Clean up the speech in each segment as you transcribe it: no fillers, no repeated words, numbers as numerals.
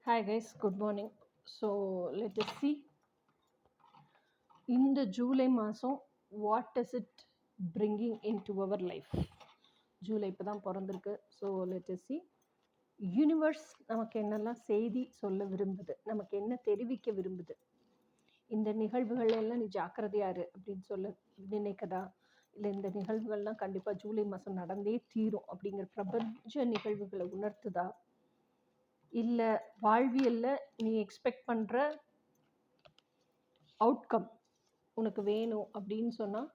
Hi guys, good morning. So let us see in the July மாதம் what is it bringing into our life. July இப்போ தான் பிறந்திருக்கு. So let us see universe நமக்கு என்னெல்லாம் செய்தி சொல்ல விரும்புது, நமக்கு என்ன தெரிவிக்க விரும்புது, இந்த நிகழ்வுகள் எல்லாம் நீ ஜாக்கிரதையாரு அப்படின்னு சொல்ல நினைக்கதா, இல்லை இந்த நிகழ்வுகள்லாம் கண்டிப்பாக ஜூலை மாதம் நடந்தே தீரும் அப்படிங்கிற பிரபஞ்ச நிகழ்வுகளை உணர்த்துதா, இல்லை வாழ்வியலில் நீ எக்ஸ்பெக்ட் பண்ணுற அவுட்கம் உனக்கு வேணும் அப்படின்னு சொன்னால்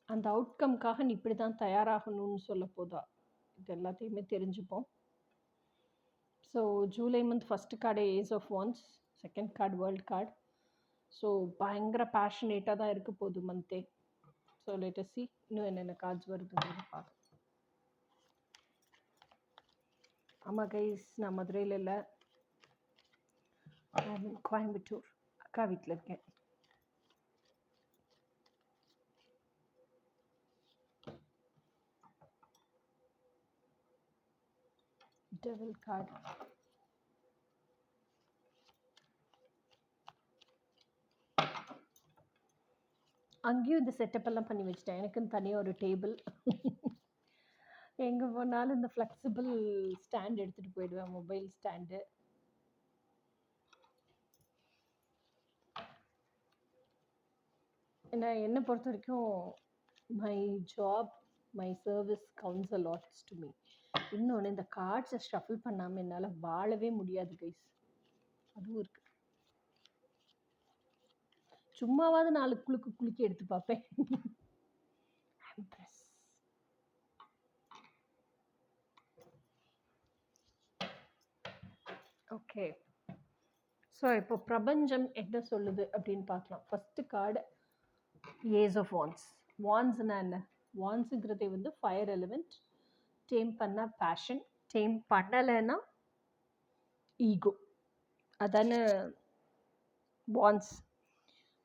அந்த அவுட்கம்காக நீ இப்படி தான் தயாராகணும்னு சொல்ல போதா, இது எல்லாத்தையுமே தெரிஞ்சுப்போம். So July month first card ace of wands, second card world card. So பயங்கர பேஷனேட்டாக தான் இருக்க போகுது மந்த்தே. ஸோ லெட் அஸ் see இன்னும் என்னென்ன கார்ட்ஸ் வருதுங்கிறத பார்க்கலாம். ஆமாம் கைஸ், நான் மதுரையில் இல்லை, கோயம்புத்தூர் அக்கா வீட்டில் இருக்கேன். டெவில் கார்டு, அங்கேயும் இந்த செட்டப் எல்லாம் பண்ணி வச்சுட்டேன். எனக்குன்னு தனியாக ஒரு டேபிள், எங்கே போனாலும் இந்த ஃப்ளெக்சிபிள் ஸ்டாண்ட் எடுத்துகிட்டு போயிடுவேன், மொபைல் ஸ்டாண்டு. என்னை பொறுத்த வரைக்கும் my job, my service counts a lots to me. இன்னொன்று, இந்த கார்ட்ஸை ஷஃபிள் பண்ணாமல் என்னால் வாழவே முடியாது கைஸ், அதுவும் இருக்குது. சும்மாவாவது 4 குலுக்கி எடுத்து பார்ப்பேன். ஓகே, ஸோ இப்போ பிரபஞ்சம் என்ன சொல்லுது அப்படின்னு பார்க்கலாம். First card ace of wands. வான்ஸ்னா என்ன? வான்ஸுங்கிறதே வந்து ஃபயர் எலிமெண்ட். டேம் பண்ணால் பேஷன், டேம் பண்ணலைன்னா ஈகோ, அதான வான்ஸ்.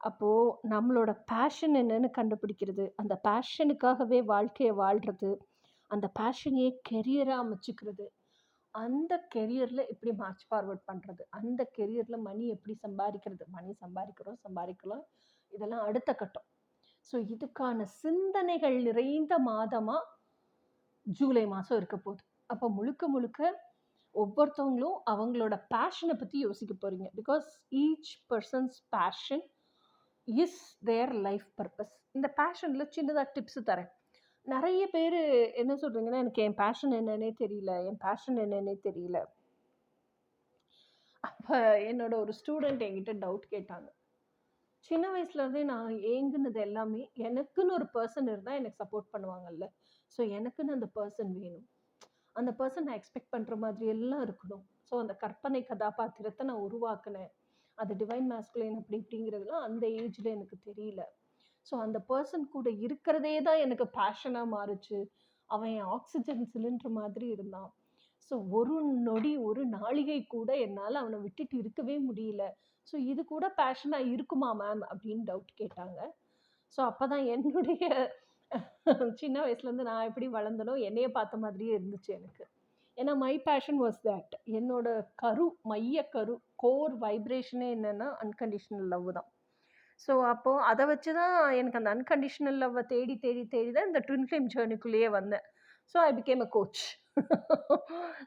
அப்போது நம்மளோட பேஷன் என்னன்னு கண்டுபிடிக்கிறது, அந்த பேஷனுக்காகவே வாழ்க்கையை வாழ்கிறது, அந்த பேஷனையே கெரியராக அமைச்சிக்கிறது, அந்த கெரியரில் எப்படி மார்ச் ஃபார்வர்ட் பண்ணுறது, அந்த கெரியரில் மணி எப்படி சம்பாதிக்கிறது, மணி சம்பாதிக்கலாம், இதெல்லாம் அடுத்த கட்டம். ஸோ இதுக்கான சிந்தனைகள் நிறைந்த மாதமாக ஜூலை மாதம் இருக்க போகுது. அப்போ முழுக்க ஒவ்வொருத்தவங்களும் அவங்களோட பேஷனை பற்றி யோசிக்க போகிறீங்க. Because each persons fashion is their life purpose. இந்த பேஷனில் சின்னதாக டிப்ஸு தரேன். நிறைய பேர் என்ன சொல்கிறீங்கன்னா, எனக்கு என் பேஷன் என்னன்னே தெரியல. அப்போ என்னோட ஒரு ஸ்டூடெண்ட் என்கிட்ட டவுட் கேட்டாங்க. சின்ன வயசுலேருந்தே நான் ஏங்குனது எல்லாமே எனக்குன்னு ஒரு பர்சன் இருந்தால் எனக்கு சப்போர்ட் பண்ணுவாங்கல்ல. ஸோ எனக்குன்னு அந்த பர்சன் வேணும், அந்த பர்சன் நான் எக்ஸ்பெக்ட் பண்ணுற மாதிரி எல்லாம் இருக்கணும். ஸோ அந்த கற்பனை கதாபாத்திரத்தை நான் உருவாக்கினேன். அது டிவைன் மாஸ்குலைன் இப்படிங்கிறதுலாம் அந்த ஏஜில் எனக்கு தெரியல. ஸோ அந்த பர்சன் கூட இருக்கிறதே தான் எனக்கு பேஷனாக மாறுச்சு. அவன் என் ஆக்சிஜன் சிலிண்டர் மாதிரி இருந்தான். ஸோ ஒரு நொடி, ஒரு நாளிகை கூட என்னால் அவனை விட்டுட்டு இருக்கவே முடியல. ஸோ இது கூட பேஷனாக இருக்குமா மேம் அப்படின்னு டவுட் கேட்டாங்க. ஸோ அப்போ தான் என்னுடைய சின்ன வயசுலேருந்து நான் எப்படி வளர்ந்தனோ என்னைய பார்த்த மாதிரியே இருந்துச்சு எனக்கு. ஏன்னா மை பேஷன் வாஸ் தேட். என்னோட மைய கோர் வைப்ரேஷனே என்னென்னா அன்கண்டிஷனல் லவ் தான். ஸோ அப்போது அதை வச்சு தான் எனக்கு அந்த அன்கண்டிஷனல் லவ்வை தேடி தான் இந்த ட்வின் ஃப்ளேம் ஜேர்னிக்குள்ளேயே வந்தேன். So I became a coach.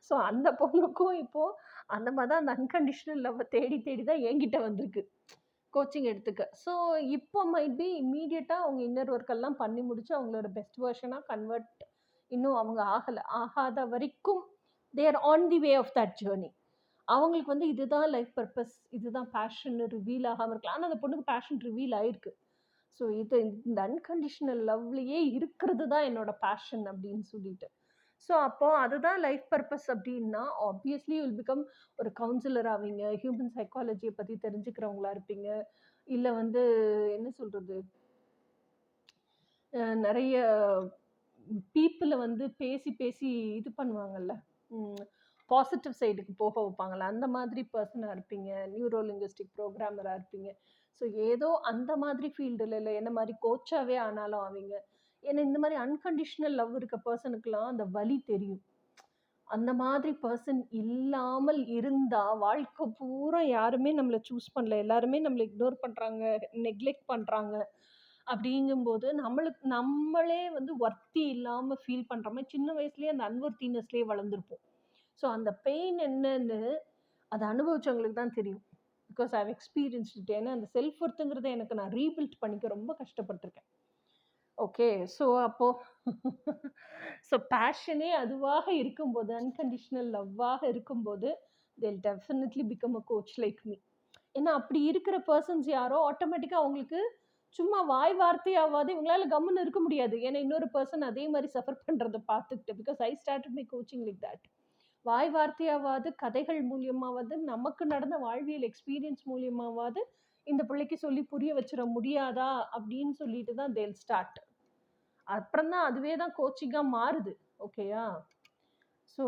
So அந்த பொண்ணுக்கும் இப்போது அந்த மாதிரி தான் அந்த அன்கண்டிஷனல் லவ்வை தேடி தான் என்கிட்ட வந்திருக்கு கோச்சிங் எடுத்துக்க. ஸோ இப்போ மைட் பி இம்மீடியட்டாக அவங்க இன்னர் ஒர்க்கெல்லாம் பண்ணி முடிச்சு அவங்களோட பெஸ்ட் வெர்ஷனாக கன்வெர்ட் இன்னும் அவங்க ஆகாத வரைக்கும் there on the way of that journey. அவங்களுக்கு வந்து இதுதான் லைஃப் பர்பஸ், இதுதான் பேஷன் ரிவீல் ஆகாமல் இருக்கலாம். ஆனால் அந்த பொண்ணுக்கு பேஷன் ரிவீல் ஆகிருக்கு. ஸோ இது இந்த அன்கண்டிஷனல் லவ்லையே இருக்கிறது தான் என்னோட பேஷன் அப்படின்னு சொல்லிட்டு. ஸோ அப்போது அதுதான் லைஃப் பர்பஸ் அப்படின்னா ஆப்வியஸ்லி வில் பிகம் ஒரு கவுன்சிலர் ஆவீங்க, ஹியூமன் சைக்காலஜியை பற்றி தெரிஞ்சுக்கிறவங்களா இருப்பீங்க, இல்லை வந்து என்ன சொல்கிறது, நிறைய பீப்புளை வந்து பேசி இது பண்ணுவாங்கல்ல, பாசிட்டிவ் சைடுக்கு போக வைப்பாங்கள்ல, அந்த மாதிரி பர்சனாக இருப்பீங்க, நியூரோ லிங்குவிஸ்டிக் ப்ரோக்ராமராக இருப்பீங்க. ஸோ ஏதோ அந்த மாதிரி ஃபீல்டில் இல்லை என்ன மாதிரி கோச்சாகவே ஆனாலும் ஆவீங்க. ஏன்னா இந்த மாதிரி அன்கண்டிஷனல் லவ் இருக்க பர்சனுக்கெலாம் அந்த வலி தெரியும். அந்த மாதிரி பர்சன் இல்லாமல் இருந்தா, வாழ்க்கை பூரா யாருமே நம்மள சூஸ் பண்ணல. எல்லாருமே நம்மள இக்னோர் பண்றாங்க, நெக்லெக்ட் பண்றாங்க. அப்படிங்கும்போது, நம்மளே வந்து வொர்த்தி இல்லாம ஃபீல் பண்ற மாரி சின்ன வயசுலயே அந்த அன்வொர்த்தினஸ்லயே வளர்ந்துருப்போம். ஸோ அந்த பெயின் என்னன்னு அத அனுபவிச்சவங்களுக்கு தான் தெரியும். Because I have experienced it. ஏன்னா அந்த செல்ஃப் ஒர்த்துங்கிறத எனக்கு நான் ரீபில்ட் பண்ணிக்க ரொம்ப கஷ்டப்பட்டுருக்கேன். ஓகே. ஸோ அப்போ ஸோ பேஷனே அதுவாக இருக்கும்போது, அன்கண்டிஷனல் லவ்வாக இருக்கும்போது, they'll definitely become a coach like me. ஏன்னா அப்படி இருக்கிற பெர்சன்ஸ் யாரோ ஆட்டோமேட்டிக்கா அவங்களுக்கு சும்மா வாய் வார்த்தையாவாது இவங்களால கம்முன்னு இருக்க முடியாது. ஏன்னா இன்னொரு பெர்சன் அதே மாரி சஃபர் பண்றத பார்த்துக்கிட்டு. Because I started my coaching like that. வாய் வார்த்தையாவாது, கதைகள் மூலியமாவது, நமக்கு நடந்த வாழ்வியல் எக்ஸ்பீரியன்ஸ் மூலியமாவாது, இந்த பிள்ளைக்கு சொல்லி புரிய வச்சிட முடியாதா? அப்படின்னு சொல்லிட்டு தான் தேல் ஸ்டார்ட். அப்புறம் தான் அதுவே தான் கோச்சிங்கா மாறுது. ஓகேயா? ஸோ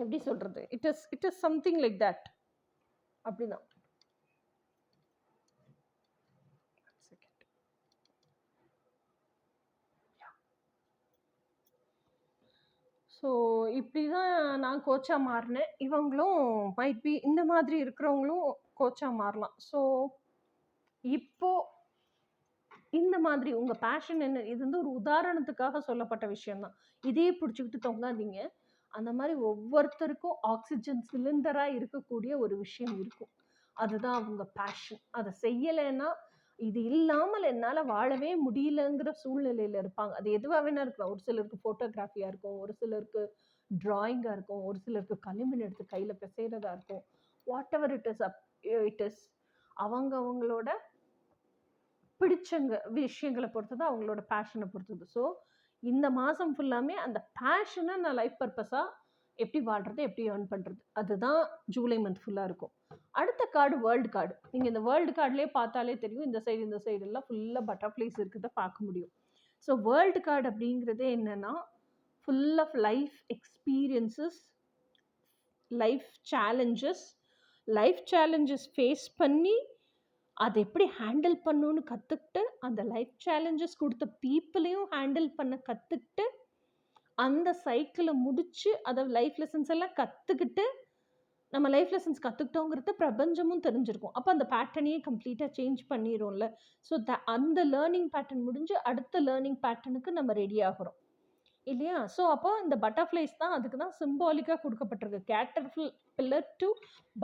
எப்படி சொல்றது? It is something like that. அப்படிதான். ஸோ இப்படி தான் நான் கோச்சா மாறினேன். இவங்களும் மைட் பி இந்த மாதிரி இருக்கிறவங்களும் கோச்சா மாறலாம். ஸோ இப்போ இந்த மாதிரி உங்க பேஷன் என்ன? இது வந்து ஒரு உதாரணத்துக்காக சொல்லப்பட்ட விஷயம் தான். இதே பிடிச்சுக்கிட்டு தொங்காதீங்க. அந்த மாதிரி ஒவ்வொருத்தருக்கும் ஆக்ஸிஜன் சிலிண்டரா இருக்கக்கூடிய ஒரு விஷயம் இருக்கும். அதுதான் அவங்க பேஷன். அதை செய்யலைன்னா இது இல்லாமல் என்னால் வாழவே முடியலங்கிற சூழ்நிலையில் இருப்பாங்க. அது எதுவாக வேணா இருக்கலாம். ஒரு சிலருக்கு ஃபோட்டோகிராஃபியாக இருக்கும், ஒரு சிலருக்கு டிராயிங்காக இருக்கும், ஒரு சிலருக்கு களிமண் எடுத்து கையில் பிசைறதா இருக்கும். வாட் எவர் இட் இஸ் அவங்களோட பிடிச்சங்க விஷயங்களை பொறுத்தது, அவங்களோட பேஷனை பொறுத்தது. ஸோ இந்த மாதம் ஃபுல்லாமே அந்த பேஷனை நான் லைஃப் பர்பஸாக எப்படி வாழ்கிறது, எப்படி ஏர்ன் பண்ணுறது, அதுதான் ஜூலை மந்த் ஃபுல்லாக இருக்கும். அடுத்த கார்டு வேர்ல்டு கார்டு. நீங்கள் இந்த வேர்ல்டு கார்டுலேயே பார்த்தாலே தெரியும், இந்த சைடு எல்லாம் ஃபுல்லாக பட்டர்ஃப்ளைஸ் இருக்கிறத பார்க்க முடியும். ஸோ வேர்ல்டு கார்டு அப்படிங்கிறதே என்னென்னா full of life experiences, life challenges face பண்ணி அதை எப்படி ஹேண்டில் பண்ணணும்னு கற்றுக்கிட்டு, அந்த லைஃப் சேலஞ்சஸ் கொடுத்த பீப்புளையும் ஹேண்டில் பண்ண கற்றுக்கிட்டு, அந்த சைக்கிளை முடித்து அதை லைஃப் லெசன்ஸ் எல்லாம் கற்றுக்கிட்டு, நம்ம லைஃப் லெசன்ஸ் கற்றுக்கிட்டோங்கிறத பிரபஞ்சமும் தெரிஞ்சிருக்கும். அப்போ அந்த பேட்டர்னையே கம்ப்ளீட்டாக சேஞ்ச் பண்ணிடும்ல. ஸோ அந்த லேர்னிங் பேட்டர்ன் முடிஞ்சு அடுத்த லேர்னிங் பேட்டர்னுக்கு நம்ம ரெடி ஆகிறோம் இல்லையா? ஸோ அப்போ இந்த பட்டர்ஃப்ளைஸ் தான் அதுக்கு தான் சிம்பாலிக்காக கொடுக்கப்பட்டிருக்கு. Caterpillar to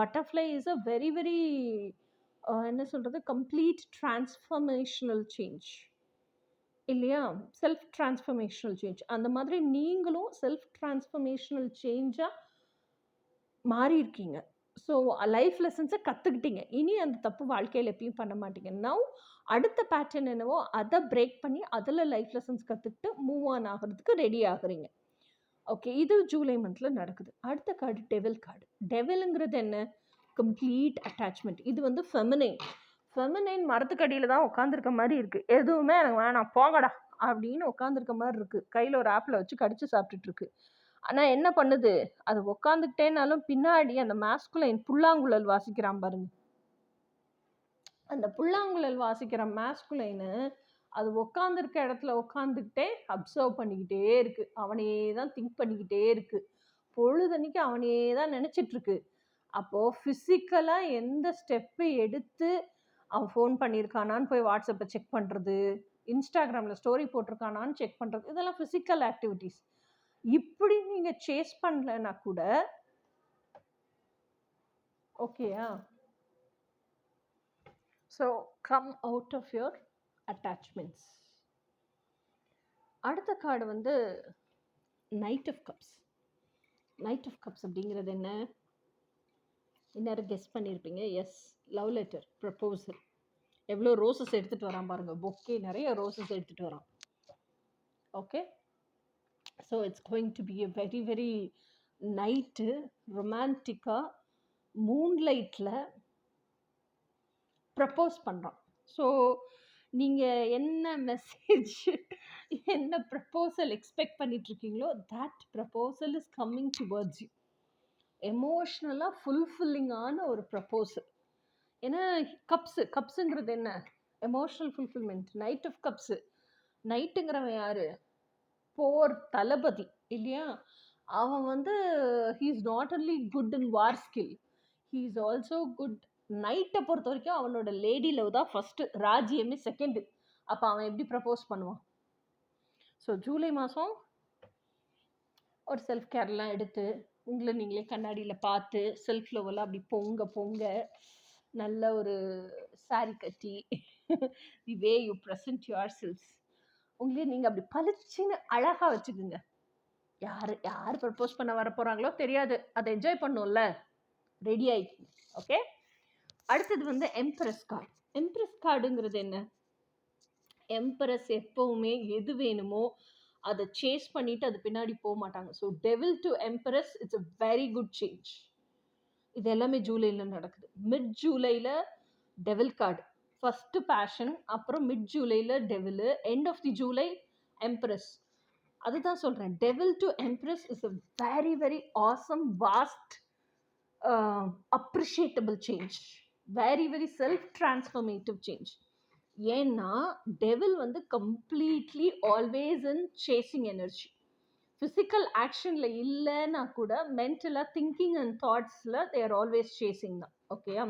butterfly is a very very என்ன சொல்கிறது, கம்ப்ளீட் டிரான்ஸ்ஃபர்மேஷனல் சேஞ்ச் இல்லையா? Self transformational change. அந்த மாதிரி நீங்களும் செல்ஃப் டிரான்ஸ்ஃபர்மேஷனல் சேஞ்சாக மாறி இருக்கீங்க. ஸோ லைஃப் லெசன்ஸை கற்றுக்கிட்டீங்க. இனி அந்த தப்பு வாழ்க்கையில் எப்பயும் பண்ண மாட்டீங்க. நவ் அடுத்த பேட்டர்ன் என்னவோ அதை பிரேக் பண்ணி அதில் லைஃப் லெசன்ஸ் கற்றுக்கிட்டு மூவ் ஆன் ஆகிறதுக்கு ரெடி ஆகுறீங்க. ஓகே, இது ஜூலை மந்தில் நடக்குது. அடுத்த கார்டு டெவில் கார்டு. டெவிலுங்கிறது என்ன? Complete attachment. இது வந்து ஃபெமினைன் மரத்துக்கடியில் தான் உட்காந்துருக்க மாதிரி இருக்குது. எதுவுமே எனக்கு வேணாம் போங்கடா அப்படின்னு உட்காந்துருக்க மாதிரி இருக்குது. கையில் ஒரு ஆப்பிளை வச்சு கடிச்சு சாப்பிட்டுட்டு. ஆனால் என்ன பண்ணுது, அது உட்காந்துக்கிட்டேனாலும் பின்னாடி அந்த மாஸ்குலைன் புல்லாங்குழல் வாசிக்கிறான் பாருங்க. அந்த புல்லாங்குழல் வாசிக்கிற மாஸ்குலைனு அது உட்காந்துருக்க இடத்துல உட்காந்துக்கிட்டே அப்சர்வ் பண்ணிக்கிட்டே இருக்கு. அவனையே தான் திங்க் பண்ணிக்கிட்டே இருக்கு. பொழுதன்னைக்கு அவனையே தான் நினச்சிட்ருக்கு. அப்போது ஃபிசிக்கலாக எந்த ஸ்டெப்பு எடுத்து அவன் ஃபோன் பண்ணியிருக்கானான்னு போய் வாட்ஸ்அப்பை செக் பண்ணுறது, இன்ஸ்டாகிராமில் ஸ்டோரி போட்டிருக்கானான்னு செக் பண்ணுறது, இதெல்லாம் ஃபிசிக்கல் ஆக்டிவிட்டீஸ். இப்படி நீங்கள் சேஸ் பண்ணலன்னா கூட ஓகேயா? So come out of your attachments. அடுத்த கார்டு வந்து knight of cups. Knight of cups அப்படிங்கிறது என்ன? இன்னும் கெஸ் பண்ணியிருப்பீங்க. Yes, love letter, proposal. எவ்வளோ ரோசஸ் எடுத்துகிட்டு வரான் பாருங்க. பொக்கே நிறைய ரோசஸ் எடுத்துகிட்டு வரான். Okay, so it's going to be a very very night ரொமான்டிக்காக மூன்லைட்டில் ப்ரப்போஸ் பண்ணுறான். ஸோ நீங்கள் என்ன மெசேஜ், என்ன ப்ரப்போசல் எக்ஸ்பெக்ட் பண்ணிகிட்ருக்கீங்களோ that proposal is coming towards you. எமோஷ்னலாக ஃபுல்ஃபில்லிங்கான ஒரு ப்ரப்போசல். ஏன்னா கப்ஸுங்கிறது என்ன? Emotional fulfilment. Knight of cups. நைட்டுங்கிறவன் யார்? போர் தளபதி. இல்லையா? அவன் வந்து he is not only good in war skill, he is also good. நைட்டை பொறுத்த வரைக்கும் அவனோட லேடி லவ் தான் ஃபர்ஸ்ட், ராஜ்யமே செகண்ட். அப்போ அவன் எப்படி ப்ரப்போஸ் பண்ணுவான்? ஸோ ஜூலை மாதம் ஒரு செல்ஃப் கேர்லாம் எடுத்து உங்களை நீங்களே கண்ணாடியில் பார்த்து செல்ஃப் லவ்வெல்லாம் அப்படி பொங்க பொங்க நல்ல ஒரு சாரி கட்டி the way you present yourself, உங்களே நீங்கள் அப்படி பளிச்சுன்னு அழகாக வச்சுக்குங்க. யார் யார் ப்ரப்போஸ் பண்ண வர போகிறாங்களோ தெரியாது, அதை என்ஜாய் பண்ணும்ல, ரெடி ஆயிடுச்சு. ஓகே, அடுத்தது வந்து எம்ப்ரஸ் கார்டு. எம்ப்ரஸ் கார்டுங்கிறது என்ன? எம்பரஸ் எப்பவுமே எது வேணுமோ அதை சேஸ் பண்ணிட்டு அது பின்னாடி போக மாட்டாங்க. So devil to empress it's a very good change. இது எல்லாமே ஜூலையில் நடக்குது. மிட் ஜூலையில் டெவில் கார்டு ஃபர்ஸ்ட் பேஷன், அப்புறம் மிட் ஜூலையில் devil, end of the July empress. அதுதான் சொல்கிறேன், devil to empress is a very very awesome vast appreciable change, very very self transformative change. ஏன்னா டெவில் வந்து completely always in chasing energy. Physical ஆக்ஷனில் இல்லைன்னா கூட மென்டலாக திங்கிங் அண்ட் தாட்ஸில் they are always chasing தான். ஓகேயா?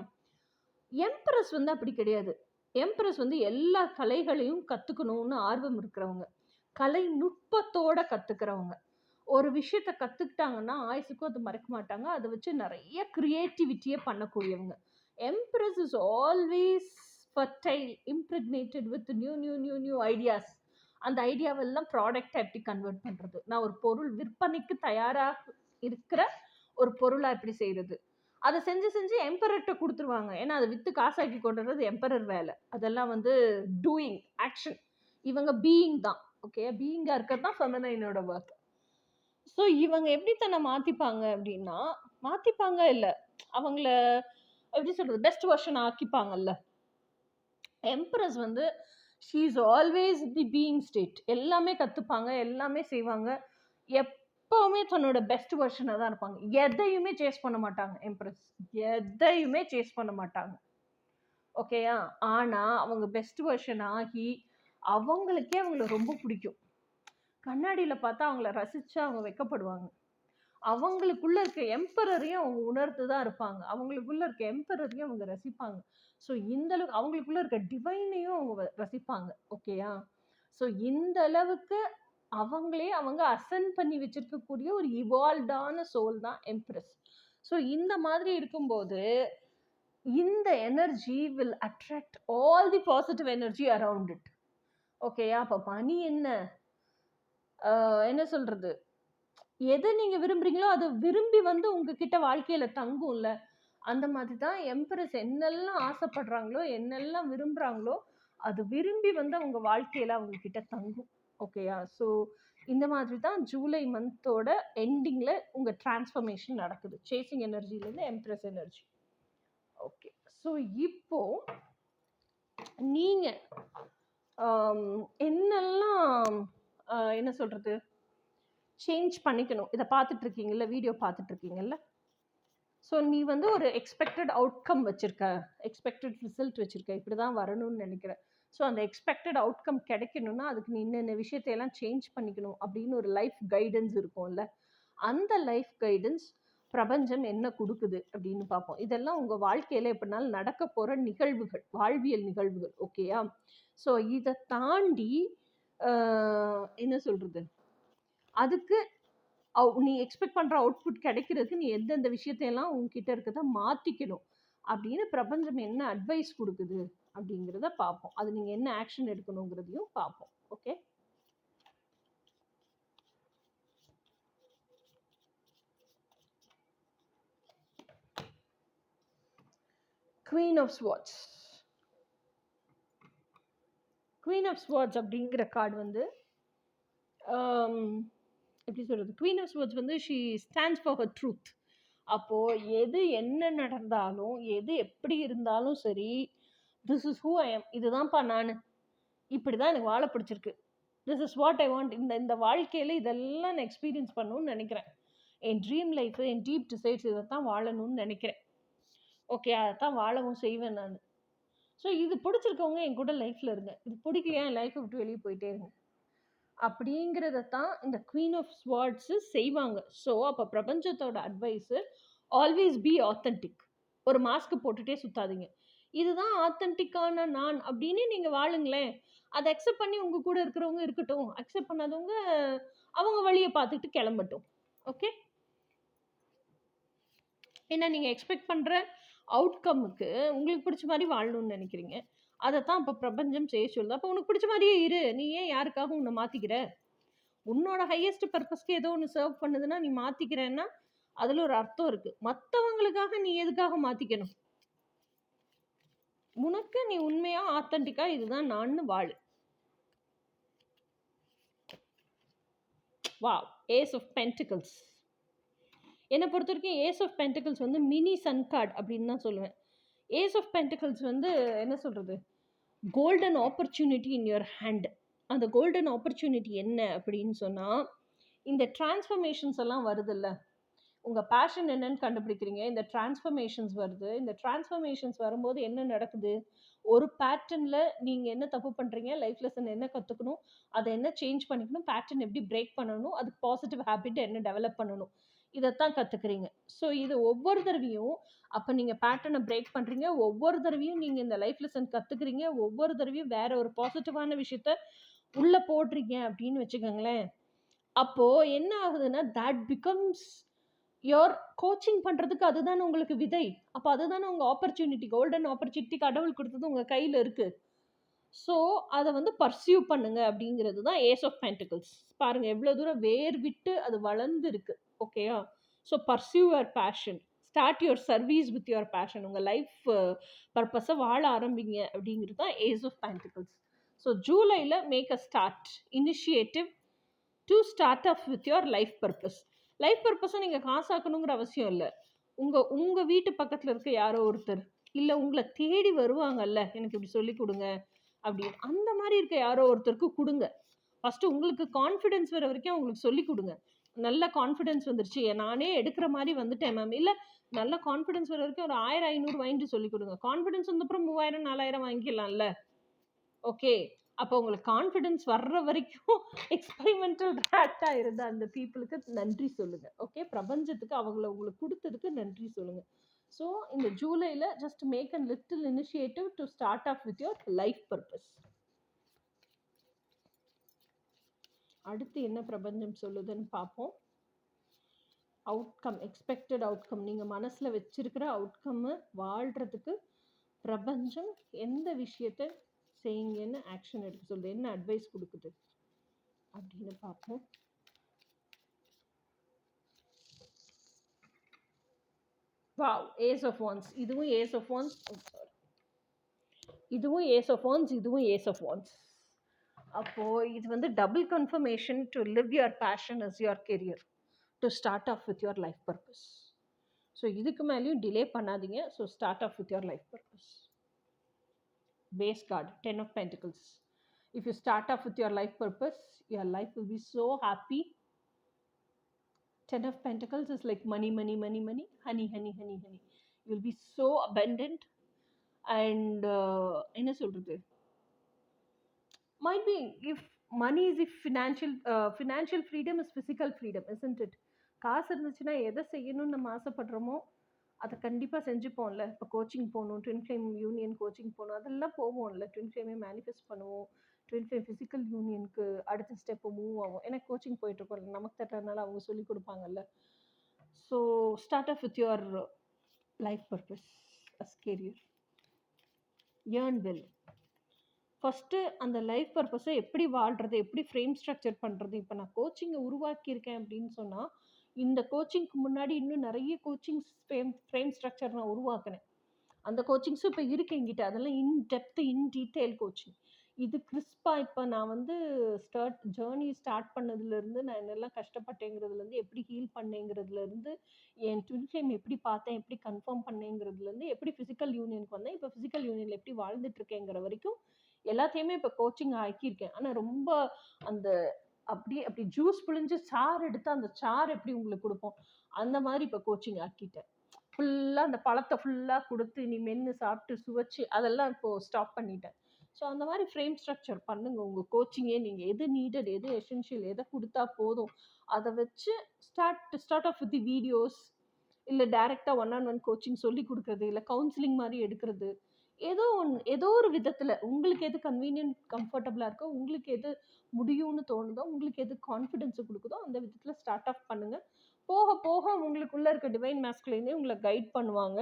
எம்பரஸ் வந்து அப்படி கிடையாது. எம்பரஸ் வந்து எல்லா கலைகளையும் கற்றுக்கணும்னு ஆர்வம் இருக்கிறவங்க, கலை நுட்பத்தோடு கற்றுக்கிறவங்க. ஒரு விஷயத்தை கற்றுக்கிட்டாங்கன்னா ஆயுசுக்கும் அது மறக்க மாட்டாங்க, அதை வச்சு நிறைய க்ரியேட்டிவிட்டியை பண்ணக்கூடியவங்க. Empress is always fertile, impregnated with new ideas. அந்த ஐடியாவெல்லாம் ப்ராடக்டை எப்படி கன்வெர்ட் பண்ணுறது, நான் ஒரு பொருள் விற்பனைக்கு தயாராக இருக்கிற ஒரு பொருளாக எப்படி செய்கிறது, அதை செஞ்சு செஞ்சு எம்பரர்கிட்ட கொடுத்துருவாங்க. ஏன்னா அதை விற்று காசாக்கி கொண்டுறது எம்பரர் வேலை. அதெல்லாம் வந்து டூயிங் ஆக்ஷன், இவங்க பீயிங் தான். ஓகே, பீயிங்காக இருக்கிறது தான் ஃபெமினைனோட ஒர்க். ஸோ இவங்க எப்படி தன்னை மாற்றிப்பாங்க அப்படின்னா, மாற்றிப்பாங்க இல்லை, அவங்கள எப்படி சொல்கிறது, பெஸ்ட் வெர்ஷன் ஆக்கிப்பாங்கல்ல. எம்பரஸ் வந்து she is always the being state. எல்லாமே கற்றுப்பாங்க, எல்லாமே செய்வாங்க, எப்பவுமே தன்னோட பெஸ்ட் வெர்ஷனாக தான் இருப்பாங்க. எதையுமே சேஸ் பண்ண மாட்டாங்க எம்பரஸ், எதையுமே சேஸ் பண்ண மாட்டாங்க. ஓகேயா? ஆனால் அவங்க பெஸ்ட் வெர்ஷன் ஆகி அவங்களுக்கே அவங்கள ரொம்ப பிடிக்கும். கண்ணாடியில் பார்த்தா அவங்கள ரசித்து அவங்க வெக்கப்படுவாங்க. அவங்களுக்குள்ள இருக்க எம்பரரையும் அவங்க உணர்ந்து தான் இருப்பாங்க, அவங்களுக்குள்ள இருக்க எம்பரரையும் அவங்க ரசிப்பாங்க. ஸோ இந்த அளவுக்கு அவங்களுக்குள்ள இருக்க டிவைனையும் அவங்க ரசிப்பாங்க. ஓகேயா? ஸோ இந்த அளவுக்கு அவங்களே அவங்க அசன் பண்ணி வச்சிருக்கக்கூடிய ஒரு இவால்வ்டான சோல் தான் எம்ப்ரஸ். ஸோ இந்த மாதிரி இருக்கும்போது இந்த energy will attract all the positive energy around it. ஓகேயா? அப்போ மணி என்ன சொல்றது, எதை நீங்க விரும்புறீங்களோ அதை விரும்பி வந்து உங்ககிட்ட வாழ்க்கையில தங்கும்ல. அந்த மாதிரி தான் எம்பரஸ் என்னெல்லாம் ஆசைப்படுறாங்களோ, என்னெல்லாம் விரும்புறாங்களோ, அது விரும்பி வந்து அவங்க வாழ்க்கையில அவங்க கிட்ட தங்கும். ஓகேயா? ஸோ இந்த மாதிரி தான் ஜூலை மந்தோட எண்டிங்ல உங்க டிரான்ஸ்ஃபர்மேஷன் நடக்குது, சேசிங் எனர்ஜிலேருந்து எம்பரஸ் எனர்ஜி. ஓகே, ஸோ இப்போ நீங்க என்னெல்லாம் என்ன சொல்றது சேஞ்ச் பண்ணிக்கணும், இதை பார்த்துட்டு இருக்கீங்கல்ல, வீடியோ பார்த்துட்டு இருக்கீங்கல்ல. ஸோ நீ வந்து ஒரு எக்ஸ்பெக்டட் அவுட்கம் வச்சுருக்க, எக்ஸ்பெக்டட் ரிசல்ட் வச்சுருக்க, இப்படி தான் வரணும்னு நினைக்கிறேன். ஸோ அந்த எக்ஸ்பெக்டட் அவுட்கம் கிடைக்கணும்னா அதுக்கு நீ இன்னென்ன விஷயத்தையெல்லாம் சேஞ்ச் பண்ணிக்கணும் அப்படின்னு ஒரு லைஃப் கைடன்ஸ் இருக்கும்ல. அந்த லைஃப் கைடன்ஸ் பிரபஞ்சம் என்ன கொடுக்குது அப்படின்னு பார்ப்போம். இதெல்லாம் உங்கள் வாழ்க்கையில் எப்படினாலும் நடக்க போகிற நிகழ்வுகள், வாழ்வியல் நிகழ்வுகள். ஓகேயா? ஸோ இதை தாண்டி என்ன சொல்கிறது, அதுக்கு நீ எக்ஸ்பெக்ட் பண்ணுற அவுட்புட் கிடைக்கிறதுக்கு நீ எந்தெந்த விஷயத்தையெல்லாம் உங்ககிட்ட இருக்கிறத மாற்றிக்கணும் அப்படின்னு பிரபஞ்சம் என்ன அட்வைஸ் கொடுக்குது அப்படிங்கிறத பார்ப்போம். அது நீங்கள் என்ன ஆக்ஷன் எடுக்கணுங்கிறதையும் பார்ப்போம். Okay, queen of swords. Queen of swords அப்படிங்கிற கார்டு வந்து எப்படி சொல்கிறது, குவீன் ஆஃப் ஸ்வார்ட்ஸ் வந்து she stands for her truth. அப்போது எது என்ன நடந்தாலும், எது எப்படி இருந்தாலும் சரி, this is who I am, இதுதான்ப்பா நான், இப்படி தான் எனக்கு வாழ பிடிச்சிருக்கு, this is what I want, இந்த வாழ்க்கையில் இதெல்லாம் நான் எக்ஸ்பீரியன்ஸ் பண்ணணும்னு நினைக்கிறேன், என் ட்ரீம் லைஃப், என் டீப் டிசைட்ஸ் இதை தான் வாழணும்னு நினைக்கிறேன். ஓகே, அதை தான் வாழவும் செய்வேன் நான். ஸோ இது பிடிச்சிருக்கவங்க என் கூட லைஃப்பில் இருங்க, இது பிடிக்கலையா என் லைஃப்பை விட்டு வெளியே போயிட்டே இருங்க. அப்படிங்கிறத தான் இந்த குவீன் ஆஃப் ஸ்வார்ட்ஸு செய்வாங்க. ஸோ அப்போ பிரபஞ்சத்தோட அட்வைஸு ஆல்வேஸ் பி ஆத்தென்டிக். ஒரு மாஸ்க் போட்டுட்டே சுத்தாதீங்க. இதுதான் ஆத்தென்டிக்கான நான் அப்படின்னு நீங்க வாழுங்களேன். அத அக்செப்ட் பண்ணி உங்க கூட இருக்கிறவங்க இருக்கட்டும். அக்செப்ட் பண்ணாதவங்க அவங்க வழிய பார்த்துட்டு கிளம்பட்டும். ஓகே? ஏன்னா நீங்க எக்ஸ்பெக்ட் பண்ற அவுட்கமுக்கு உங்களுக்கு பிடிச்ச மாரி வாழணும்னு நினைக்கிறீங்க. அதத்தான் அப்ப பிரபஞ்சம் செய்ய சொல்லுது. அப்ப உனக்கு பிடிச்ச மாரியே இரு. நீ ஏன் யாருக்காக உன்ன மாத்திக்கிற? உன்னோட ஹையஸ்ட் பர்பஸ்க்கு ஏதோ ஒண்ணு சர்வ் பண்ணுதுன்னா, நீ மாத்திக்கிறேன்னா, அதுல ஒரு அர்த்தம் இருக்கு. மத்தவங்களுக்காக நீ எதுக்காக மாத்திக்கணும்? உனக்கு நீ உண்மையா ஆத்தென்டிக்கா இதுதான் நான்னு வாழு. வாவ்! Ace of pentacles. என்ன பொறுத்தவரைக்கும் ஏஸ் ஆஃப் பென்டிகிள்ஸ் வந்து மினி சன் கார்ட் அப்படின்னு தான் சொல்லுவேன். ஏஸ் ஆஃப் பென்டிகிள்ஸ் வந்து என்ன சொல்றது? Golden opportunity in your hand. அந்த கோல்டன் ஆப்பர்ச்சுனிட்டி என்ன அப்படின்னு சொன்னா, இந்த டிரான்ஸ்ஃபர்மேஷன்ஸ் எல்லாம் வருதுல்ல. உங்க பேஷன் என்னன்னு கண்டுபிடிக்கிறீங்க. இந்த டிரான்ஸ்ஃபர்மேஷன்ஸ் வருது. இந்த டிரான்ஸ்ஃபர்மேஷன்ஸ் வரும்போது என்ன நடக்குது? ஒரு பேட்டர்ன்ல நீங்க என்ன தப்பு பண்றீங்க? லைஃப் லெசன் என்ன கத்துக்கணும்? அத என்ன சேஞ்ச் பண்ணிக்கணும்? பேட்டர்ன் எப்படி பிரேக் பண்ணணும்? அதுக்கு பாசிட்டிவ் ஹேபிட் என்ன டெவலப் பண்ணணும்? இதத்தான் கத்துக்கிறீங்க. ஸோ இது ஒவ்வொரு தடவையும் அப்ப நீங்க பேட்டர்ன பிரேக் பண்றீங்க. ஒவ்வொரு தடவையும் நீங்க இந்த லைஃப் லெசன் கத்துக்கிறீங்க. ஒவ்வொரு தடவையும் வேற ஒரு பாசிட்டிவான விஷயத்த உள்ள போடுறீங்க அப்படின்னு வச்சுக்கோங்களேன். அப்போ என்ன ஆகுதுன்னா, தட் பிகம்ஸ் யோர் கோச்சிங் பண்றதுக்கு அதுதானே உங்களுக்கு விதை. அப்ப அதுதானே உங்க ஆப்பர்ச்சுனிட்டி. கோல்டன் ஆப்பர்ச்சுனிட்டி கடவுள் கொடுத்தது உங்க கையில இருக்கு. ஸோ அத வந்து பர்சியூ பண்ணுங்க அப்படிங்கிறது தான் ஏஸ் ஆஃப் பென்டிகிள்ஸ். பாருங்க எவ்வளோ தூரம் வேர் விட்டு அது வளர்ந்து இருக்கு. ஓகேயா? So pursue your passion. Start your service with your passion. உங்க லைஃப் பர்பஸை வாழ ஆரம்பிங்க அப்படிங்கிறது தான் ஏஸ் ஆஃப் பென்டிகிள்ஸ். ஸோ ஜூலைல make a start initiative to start off with your life purpose. Life பர்பஸை நீங்கள் காசாக்கணுங்கிற அவசியம் இல்லை. உங்க வீட்டு பக்கத்தில் இருக்க யாரோ ஒருத்தர் இல்லை உங்களை தேடி வருவாங்கல்ல, எனக்கு இப்படி சொல்லி கொடுங்க அப்படின்னு, அந்த மாதிரி இருக்க யாரோ ஒருத்தருக்கு கொடுங்க. ஃபஸ்ட்டு உங்களுக்கு கான்ஃபிடென்ஸ் வர வரைக்கும் அவங்களுக்கு சொல்லி கொடுங்க. நல்ல கான்ஃபிடென்ஸ் வந்துருச்சு, நானே எடுக்கிற மாதிரி வந்துட்டேன் மேம், இல்லை நல்ல கான்ஃபிடென்ஸ் வர வரைக்கும் ஒரு 1000-500 வாங்கிட்டு சொல்லி கொடுங்க. கான்ஃபிடென்ஸ் வந்தப்புறம் 3000-4000 வாங்கிக்கலாம்ல. ஓகே, அப்போ உங்களுக்கு கான்ஃபிடென்ஸ் வர்ற வரைக்கும் எக்ஸ்பெரிமெண்டல் ரேட்டா இருந்த அந்த பீப்புளுக்கு நன்றி சொல்லுங்க. ஓகே, பிரபஞ்சத்துக்கு அவங்கள உங்களுக்கு கொடுத்ததுக்கு நன்றி சொல்லுங்க. ஸோ இந்த ஜூலைல just make a little initiative to start off with your life purpose. அடுத்து என்ன பிரபஞ்சம் சொல்லுதுன்னு பார்ப்போம். அவுட்கம், எக்ஸ்பெக்டட் அவுட்கம், நீங்க மனசுல வச்சிருக்கிற அவுட்கம் வாழ்றதுக்கு பிரபஞ்சம் எந்த விஷயத்த செய்யுங்கன்னு ஆக்ஷன் எடுக்க சொல்லுது, என்ன அட்வைஸ் கொடுக்குது அப்படின்னு பார்ப்போம். Wow, ace of wands. இதுவும் ஏஸ் ஆஃப் வான்ஸ், இதுவும் ஏஸ் ஆஃப் வான்ஸ், இதுவும் ஏஸ் ஆஃப் வான்ஸ். அப்போ இது வந்து double confirmation to live your passion as your career, to start off with your life purpose. So இதுக்கு மேலேயும் டிலே பண்ணாதீங்க. So start off with your life purpose. Base card, 10 of Pentacles. If you start off with your life purpose, your life will be so happy. 10 of Pentacles is like money, money, money, money, honey, honey, honey, honey. You will be so abundant and என்ன சொல்றது, might be if money is if financial freedom is physical freedom, isn't it? காசு இருந்துச்சுன்னா எதை செய்யணும்னு நம்ம ஆசைப்படுறோமோ அதை கண்டிப்பாக செஞ்சுப்போம்ல. இப்போ கோச்சிங் போகணும், ட்வின் ஃப்ளேம் யூனியன் கோச்சிங் போகணும், அதெல்லாம் போவோம்ல. ட்வின் ஃப்ளேமே மேனிஃபெஸ்ட் பண்ணுவோம். ட்வின் ஃப்ளேம் ஃபிசிக்கல் யூனியனுக்கு அடுத்த ஸ்டெப்பு மூவ் ஆகும். எனக்கு கோச்சிங் போயிட்டுருக்கோம், நமக்கு தட்டுறதுனால அவங்க சொல்லி கொடுப்பாங்கல்ல. So start off with your life purpose as career. Earn well. First அந்த லைஃப் பர்பஸை எப்படி வாழ்கிறது, எப்படி ஃப்ரேம் ஸ்ட்ரக்சர் பண்ணுறது. இப்போ நான் கோச்சிங்கை உருவாக்கியிருக்கேன் அப்படின்னு சொன்னால், இந்த கோச்சிங்க்கு முன்னாடி இன்னும் நிறைய கோச்சிங்ஸ் ஃப்ரேம் ஸ்ட்ரக்சர் நான் உருவாக்கினேன். அந்த கோச்சிங்ஸும் இப்போ இருக்கு என்கிட்ட. அதெல்லாம் இன் டெப்த் இன் டீட்டெயில் கோச்சிங். இது கிறிஸ்பாக இப்போ நான் வந்து ஜேர்னி ஸ்டார்ட் பண்ணதுலேருந்து நான் என்னெல்லாம் கஷ்டப்பட்டேங்கிறதுலேருந்து, எப்படி ஹீல் பண்ணேங்கிறதுலேருந்து, என் ட்வின் ஃப்ளேம் எப்படி பார்த்தேன், எப்படி கன்ஃபார்ம் பண்ணேங்கிறதுலேருந்து, எப்படி ஃபிசிக்கல் யூனியனுக்கு வந்தேன், இப்போ ஃபிசிக்கல் யூனியனில் எப்படி வாழ்ந்துட்டுருக்கேங்கிற வரைக்கும் எல்லாத்தையுமே இப்போ கோச்சிங் ஆக்கியிருக்கேன். ஆனால் ரொம்ப அந்த அப்படி ஜூஸ் பிழிஞ்சு சாறு எடுத்து அந்த சாறு எப்படி உங்களுக்கு கொடுப்போம், அந்த மாதிரி இப்போ கோச்சிங் ஆக்கிட்டேன். ஃபுல்லாக அந்த பழத்தை ஃபுல்லாக கொடுத்து நீ மென்று சாப்பிட்டு சுவைச்சு அதெல்லாம் இப்போது ஸ்டாப் பண்ணிட்டேன். ஸோ அந்த மாதிரி ஃப்ரேம் ஸ்ட்ரக்சர் பண்ணுங்க. உங்கள் கோச்சிங்கே நீங்கள் எது நீடட், எது எசென்ஷியல், எதை கொடுத்தா போதும், அதை வச்சு start off with the videos, இல்லை டைரெக்டாக 1-on-1 கோச்சிங் சொல்லி கொடுக்குறது, இல்லை கவுன்சிலிங் மாதிரி எடுக்கிறது. ஏதோ ஒரு விதத்தில் உங்களுக்கு எது கன்வீனியன்ட் கம்ஃபர்டபுளாக இருக்கோ, உங்களுக்கு எது முடியும்னு தோணுதோ, உங்களுக்கு எது கான்ஃபிடென்ஸை கொடுக்குதோ அந்த விதத்தில் ஸ்டார்ட் ஆஃப் பண்ணுங்கள். போக போக உங்களுக்குள்ளே இருக்க டிவைன் மேஸ்குலினே உங்களை கைட் பண்ணுவாங்க.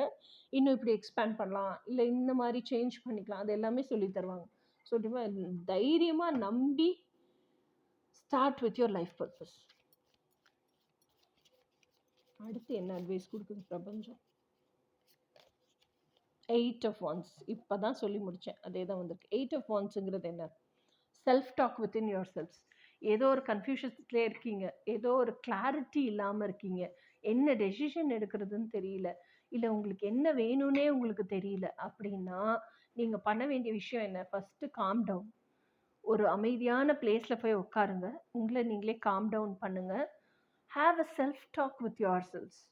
இன்னும் இப்படி எக்ஸ்பேண்ட் பண்ணலாம், இல்லை இந்த மாதிரி சேஞ்ச் பண்ணிக்கலாம், அது எல்லாமே சொல்லி தருவாங்க. ஸோ தைரியமாக நம்பி start with your life purpose. அடுத்து என்ன அட்வைஸ் கொடுக்குது பிரபஞ்சம்? 8 of Wands. இப்போ தான் சொல்லி முடித்தேன், அதே தான் வந்திருக்கு. 8 of Wandsங்கிறது என்ன? Self talk within your selves. ஏதோ ஒரு கன்ஃபியூஷன்ஸ்லேயே இருக்கீங்க, ஏதோ ஒரு கிளாரிட்டி இல்லாமல் இருக்கீங்க, என்ன டெசிஷன் எடுக்கிறதுன்னு தெரியல, இல்லை உங்களுக்கு என்ன வேணும்னே உங்களுக்கு தெரியல அப்படின்னா நீங்கள் பண்ண வேண்டிய விஷயம் என்ன? First calm down. ஒரு அமைதியான பிளேஸில் போய் உட்காருங்க, உங்களை நீங்களே காம் டவுன் பண்ணுங்கள். Have a self talk with your selves.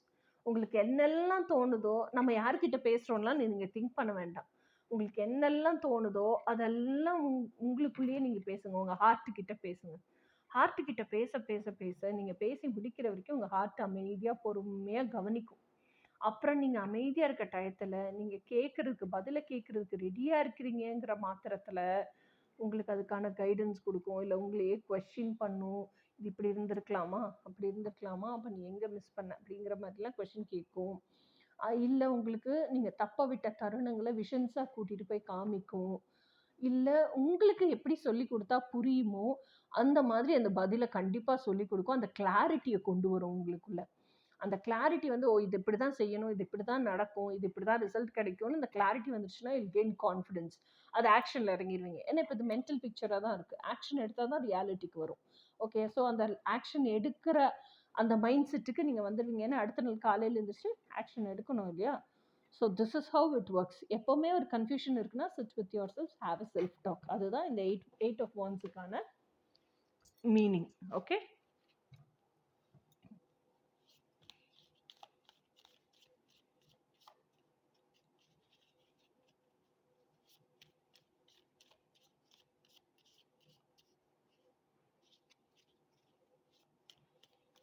உங்களுக்கு என்னெல்லாம் தோணுதோ, நம்ம யார்கிட்ட பேசுகிறோம்லாம் நீங்கள் திங்க் பண்ண வேண்டாம். உங்களுக்கு என்னெல்லாம் தோணுதோ அதெல்லாம் உங்களுக்குள்ளேயே நீங்கள் பேசுங்க. உங்கள் ஹார்ட்டுக்கிட்ட பேசுங்க. ஹார்ட்டுக்கிட்ட பேச பேச பேச நீங்கள் பேசி முடிக்கிற வரைக்கும் உங்கள் ஹார்ட் அமைதியாக பொறுமையாக கவனிக்கும். அப்புறம் நீங்கள் அமைதியாக இருக்க டயத்தில் நீங்கள் கேட்குறதுக்கு, பதிலை கேட்குறதுக்கு ரெடியாக இருக்கிறீங்கிற மாத்திரத்தில் உங்களுக்கு அதுக்கான கைடன்ஸ் கொடுக்கும். இல்லை உங்களையே கொஸ்டின் பண்ணும். இது இப்படி இருந்திருக்கலாமா, அப்படி இருந்திருக்கலாமா, அப்போ நீ எங்கே மிஸ் பண்ண அப்படிங்கிற மாதிரிலாம் கொஸ்டின் கேட்கும். இல்லை உங்களுக்கு நீங்கள் தப்ப விட்ட தருணங்களை விஷன்ஸாக கூட்டிகிட்டு போய் காமிக்கும். இல்லை உங்களுக்கு எப்படி சொல்லி கொடுத்தா புரியுமோ அந்த மாதிரி அந்த பதிலை கண்டிப்பாக சொல்லி கொடுக்கும். அந்த கிளாரிட்டியை கொண்டு வரும் உங்களுக்குள்ள. அந்த கிளாரிட்டி வந்து இது இப்படி தான் செய்யணும், இது இப்படி தான் நடக்கும், இது இப்படி தான் ரிசல்ட் கிடைக்கும்னு இந்த கிளாரிட்டி வந்துச்சுன்னா இல் கெயின் கான்ஃபிடென்ஸ். அது ஆக்ஷனில் இறங்கிடுவீங்க. ஏன்னா இப்போ இது மென்டல் பிக்சராக தான் இருக்குது. ஆக்ஷன் எடுத்தால் தான் ரியாலிட்டிக்கு வரும். ஓகே, ஸோ அந்த ஆக்ஷன் எடுக்கிற அந்த மைண்ட் செட்டுக்கு நீங்கள் வந்துடுவீங்க. ஏன்னா அடுத்த நாள் காலையில் இருந்துச்சு ஆக்ஷன் எடுக்கணும் இல்லையா? So this is how it works. எப்போவுமே ஒரு கன்ஃபியூஷன் இருக்குன்னா sit with your self, have a self talk. அதுதான் இந்த 8 of Wandsக்கான மீனிங். ஓகே,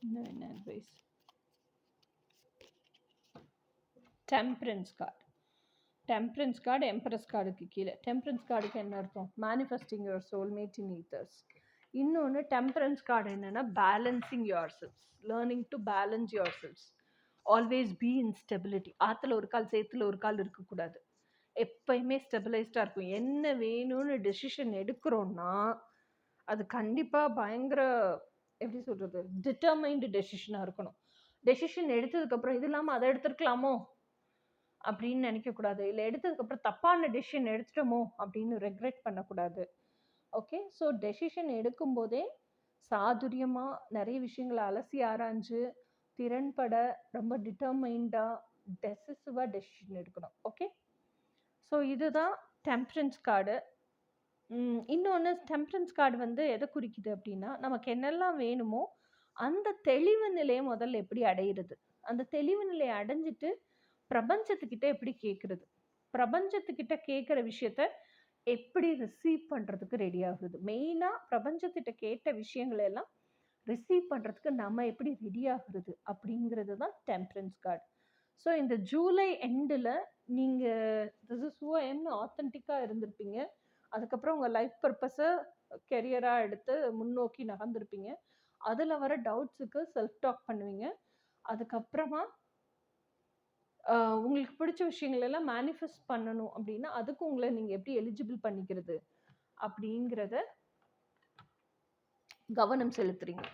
என்ன advice? Temperance card. Temperance card empress கார்டுக்கு கீழே. டெம்பரன்ஸ் கார்டுக்கு என்ன அர்த்தம்? Manifesting your soulmate in ethers. இன்னொன்று டெம்பரன்ஸ் கார்டு என்னென்னா balancing your selves, learning to balance your selves, always be in stability. ஆற்றுல ஒரு கால் சேத்துல ஒரு கால் இருக்கக்கூடாது, எப்பயுமே ஸ்டெபிளைஸ்டாக இருக்கும். என்ன வேணும்னு டெசிஷன் எடுக்கிறோன்னா அது கண்டிப்பாக பயங்கர எப்படி சொல்கிறது, டிட்டர்மைண்டு டெசிஷனாக இருக்கணும். டெசிஷன் எடுத்ததுக்கப்புறம் இது இல்லாமல் அதை எடுத்துருக்கலாமோ அப்படின்னு நினைக்கக்கூடாது. இல்லை எடுத்ததுக்கப்புறம் தப்பான டெசிஷன் எடுத்துட்டோமோ அப்படின்னு ரெக்ரெட் பண்ணக்கூடாது. ஓகே, ஸோ டெசிஷன் எடுக்கும்போதே சாதுரியமாக நிறைய விஷயங்களை அலசி ஆராய்ஞ்சு திறன்பட ரொம்ப டிட்டர்மைண்டாக டெசிசிவாக டெசிஷன் எடுக்கணும். ஓகே, ஸோ இதுதான் டெம்பரன்ஸ் கார்டு. இன்னொன்று டெம்பரன்ஸ் கார்டு வந்து எதை குறிக்குது அப்படின்னா நமக்கு என்னெல்லாம் வேணுமோ அந்த தெளிவு நிலையை முதல்ல எப்படி அடையிறது, அந்த தெளிவு நிலையை அடைஞ்சிட்டு பிரபஞ்சத்துக்கிட்ட எப்படி கேட்குறது, பிரபஞ்சத்துக்கிட்ட கேட்குற விஷயத்த எப்படி ரிசீவ் பண்ணுறதுக்கு ரெடி ஆகுறது. மெயினாக பிரபஞ்சத்திட்ட கேட்ட விஷயங்களை எல்லாம் ரிசீவ் பண்ணுறதுக்கு நம்ம எப்படி ரெடி ஆகுறது அப்படிங்கிறது தான் டெம்பரன்ஸ் கார்டு. ஸோ இந்த ஜூலை எண்டில் நீங்கள் திஸ் இஸ் ஹூ ஐ எம்னு ஆத்தென்டிக்காக இருந்திருப்பீங்க. அதுக்கப்புறம் உங்கள் லைஃப் பர்பஸை கெரியராக எடுத்து முன்னோக்கி நகர்ந்துருப்பீங்க. அதில் வர டவுட்ஸுக்கு செல்ஃப் டாக் பண்ணுவீங்க. அதுக்கப்புறமா உங்களுக்கு பிடிச்ச விஷயங்கள் எல்லாம் மேனிஃபெஸ்ட் பண்ணணும் அப்படின்னா அதுக்கு உங்களை நீங்கள் எப்படி எலிஜிபிள் பண்ணிக்கிறது அப்படிங்கிறத கவனம் செலுத்துறீங்க.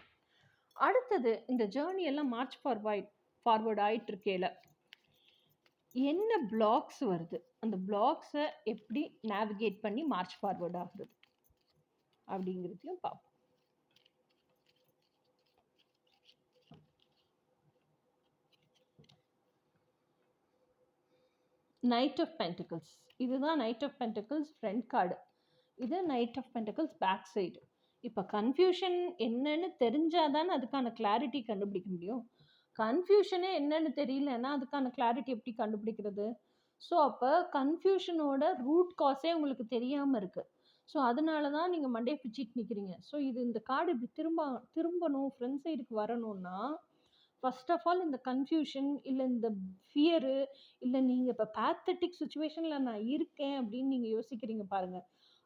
அடுத்தது இந்த ஜேர்னி எல்லாம் மார்ச் ஃபார்வர்ட் ஆயிட்டு இருக்கையில என்ன பிளாக்ஸ் வருது, அந்த பிளாக்ஸை எப்படி நேவிகேட் பண்ணி மார்ச் ஃபார்வர்ட் ஆகுறது அப்படிங்கிறதையும் பார்ப்போம். Knight of pentacles. இதுதான் knight of pentacles front card, இது knight of pentacles back side. இப்போ கன்ஃபியூஷன் என்னன்னு தெரிஞ்சாதான் அதுக்கான கிளாரிட்டி கண்டுபிடிக்க முடியும். கன்ஃபியூஷனே என்னன்னு தெரியலன்னா அதுக்கான கிளாரிட்டி எப்படி கண்டுபிடிக்கிறது? ஸோ அப்போ கன்ஃபியூஷனோட ரூட் காஸே உங்களுக்கு தெரியாமல் இருக்குது. ஸோ அதனால தான் நீங்க மண்டைய பிச்சுட்டு நிக்கிறீங்க. ஸோ இந்த கார்டு இப்படி திரும்பணும் ஃப்ரண்ட் சைடுக்கு வரணும்னா, ஃபர்ஸ்ட் ஆஃப் ஆல் இந்த கன்ஃப்யூஷன் இல்ல இந்த ஃபியரு இல்ல நீங்க இப்ப பேத்தட்டிக் சிச்சுவேஷன்ல நான் இருக்கேன் அப்படின்னு நீங்க யோசிக்கிறீங்க பாருங்க.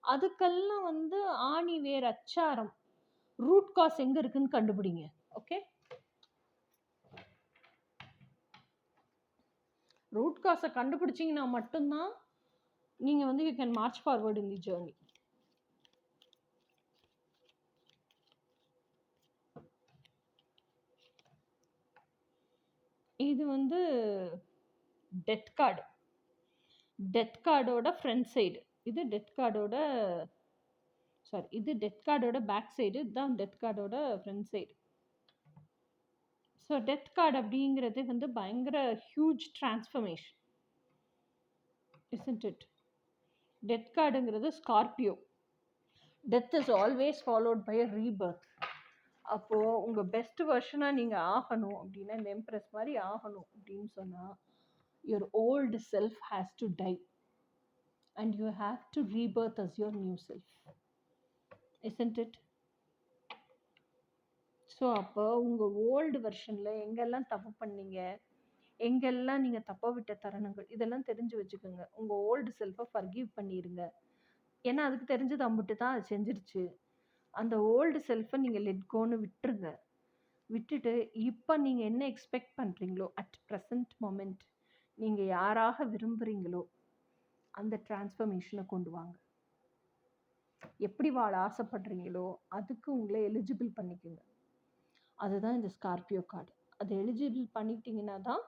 அதுக்கெல்லாம் ஆணி வேர் அச்சாரம், ரூட் காஸ் எங்க இருக்குன்னு கண்டுபிடிங்க. ஓகே? ரூட் காஸ கண்டுபிடிச்சீங்கன்னா மட்டும் தான் நீங்க you can march forward in the journey. இது டெத் கார்டு. டெத் கார்டோட ஃப்ரண்ட் சைடு. இது டெத் கார்டோட இது டெத் கார்டோட பேக் சைடு. இதுதான் டெத் கார்டோட front side. So death card அப்படிங்கிறது பயங்கர huge transformation, isn't it? Death கார்டுங்கிறது Scorpio. Death is always followed by a rebirth. அப்போ உங்க பெஸ்ட் வெர்ஷனா நீங்க ஆகணும் அப்படின்னா, இந்த எம்ப்ரஸ் மாதிரி ஆகணும் அப்படின்னு சொன்னா, your old self has to die and you have to rebirth as your new self, isn't it? So அப்போ உங்க ஓல்டு வெர்ஷன்ல எங்கெல்லாம் தப்பு பண்ணீங்க, எங்கெல்லாம் நீங்க தப்ப விட்ட தருணங்கள், இதெல்லாம் தெரிஞ்சு வச்சுக்கோங்க. உங்க ஓல்டு செல்ஃபை ஃபர்கிவ் பண்ணிடுங்க. ஏன்னா அதுக்கு தெரிஞ்சது அம்பிட்டு தான் அது செஞ்சிருச்சு. அந்த ஓல்டு செல்ஃபை நீங்க லெட் கோன்னு விட்டுருங்க. விட்டுட்டு இப்போ நீங்க என்ன எக்ஸ்பெக்ட் பண்றீங்களோ அட் ப்ரெசன்ட் மொமெண்ட், நீங்க யாராக விரும்புறீங்களோ அந்த டிரான்ஸ்ஃபர்மேஷனை கொண்டு வாங்க. எப்படி வாழ ஆசைப்படுறீங்களோ அதுக்கு உங்களை எலிஜிபிள் பண்ணிக்கோங்க. அதுதான் இந்த ஸ்கார்பியோ கார்டு. அது எலிஜிபிள் பண்ணிட்டீங்கன்னா தான்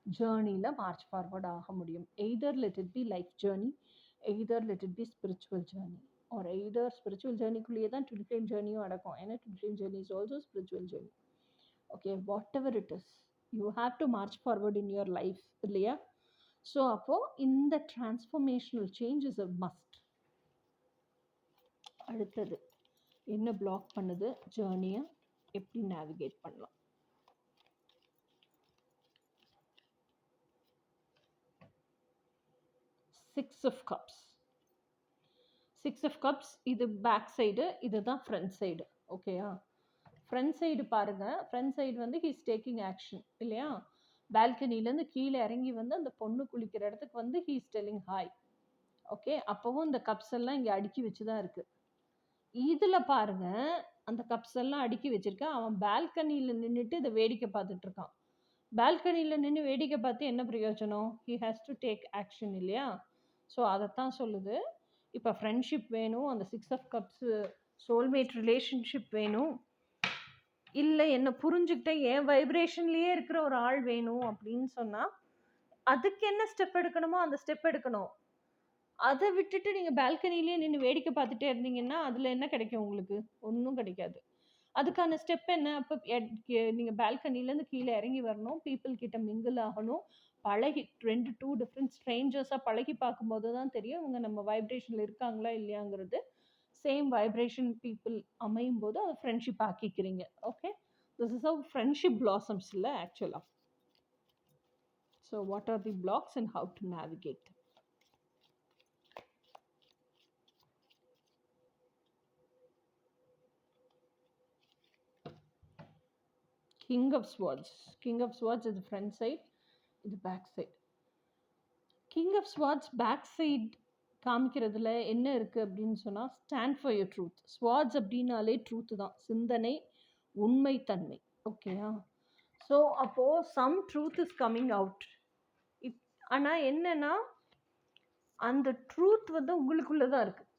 ஜேர்னியில் மார்ச் ஃபார்வர்ட் ஆக முடியும். Either let it be life journey, either let it be spiritual journey, or either spiritual ஜேர்னிக்குள்ளேயே தான் ட்வின் ஃப்ளேம் ஜேர்னியும் அடக்கும். ஏன்னா twin flame journey is also spiritual journey. Okay, whatever it is, you have to march forward in your life, இல்லையா? So அப்போது இந்த transformational change is a must. அடுத்தது என்ன பிளாக் பண்ணுது ஜேர்னியை, எப்படி நேவிகேட் பண்ணலாம்? Six of cups. Six of cups இது பேக் சைடு, இதுதான் ஃப்ரண்ட் சைடு. ஓகேயா? ஃப்ரண்ட் சைடு பாருங்க. Front side he's taking action, இல்லையா? பால்கனிலேருந்து கீழே இறங்கி அந்த பொண்ணு குளிக்கிற இடத்துக்கு ஹீஸ் டெல்லிங் ஹாய். ஓகே, அப்போவும் இந்த கப்ஸ் எல்லாம் இங்கே அடுக்கி வச்சு தான் இருக்கு. இதில் பாருங்க, அந்த கப்ஸ் எல்லாம் அடுக்கி வச்சிருக்கான். அவன் பால்கனியில் நின்றுட்டு இதை வேடிக்கை பார்த்துட்டு இருக்கான். பால்கனியில் நின்று வேடிக்கை பார்த்து என்ன பிரயோஜனம்? He has to take action, இல்லையா? ஸோ அதைத்தான் சொல்லுது. இப்போ ஃப்ரெண்ட்ஷிப் வேணும், அந்த six of cups soulmate relationship வேணும், இல்லை என்னை புரிஞ்சுக்கிட்ட என் வைப்ரேஷன்லேயே இருக்கிற ஒரு ஆள் வேணும் அப்படின்னு சொன்னால் அதுக்கு என்ன ஸ்டெப் எடுக்கணுமோ அந்த ஸ்டெப் எடுக்கணும். அதை விட்டுட்டு நீங்கள் பால்கனிலே நின்று வேடிக்கை பார்த்துட்டே இருந்தீங்கன்னா அதில் என்ன கிடைக்கும் உங்களுக்கு? ஒன்றும் கிடைக்காது. அதுக்கான ஸ்டெப் என்ன? அப்போ நீங்கள் பால்கனிலேருந்து கீழே இறங்கி வரணும், பீப்புள் கிட்ட மிங்கிள் ஆகணும், பழகி டூ டிஃப்ரெண்ட் ஸ்ட்ரேஞ்சர்ஸாக பழகி பார்க்கும்போது தான் தெரியும் இவங்க நம்ம வைப்ரேஷனில் இருக்காங்களா இல்லையாங்கிறது. சேம் வைப்ரேஷன் பீப்புள் அமையும் போது அதை ஃப்ரெண்ட்ஷிப் ஆக்கிக்கிறீங்க. Okay, this is how friendship blossoms இல்லை ஆக்சுவலாக. So what are the blocks and how to navigate? King of Swords. King of Swords is the front side, இது back side. King of swords back side காமிக்கிறதுல என்ன இருக்குது அப்படின்னு சொன்னால், stand for your truth. Swords அப்படின்னாலே truth தான், சிந்தனை, உண்மைத்தன்மை. ஓகேயா? ஸோ அப்போது some truth is coming out. ஆனால் என்னன்னா அந்த ட்ரூத் உங்களுக்குள்ளே தான் இருக்குது.